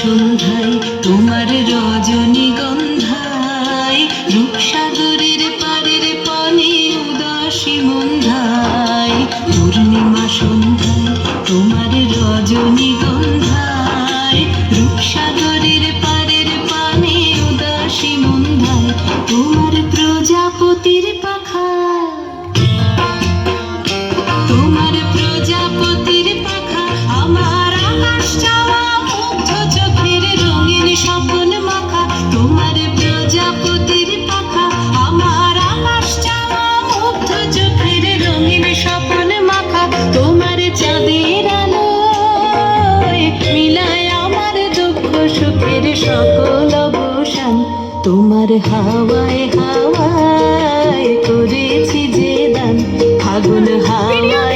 সন্ধ্যায় তোমার রজনীগন্ধায় রূপসাগরের পারের পানে উদাসী মন্ধায় পূর্ণিমা সন্ধ্যায় তোমার রজনীগন্ধায় রূপসাগরের পারের পানে উদাসী মন্ধায় তোমার প্রজাপতির পাখা তোমার প্রজাপতির পাখা আমার আকাশ চাওয়া মুগ্ধ চোখের রঙিন স্বপ্ন মাখা তোমার প্রজাপতির পাখা আমার আকাশ চাওয়া মুগ্ধ চোখের রঙিন স্বপ্ন মাখা তোমার চাঁদের আলোয় মিলায় আমার দুঃখ সুখের সকল অবসান তোমার হাওয়ায় হাওয়ায় করেছি যে দান ফাগুন হাওয়ায়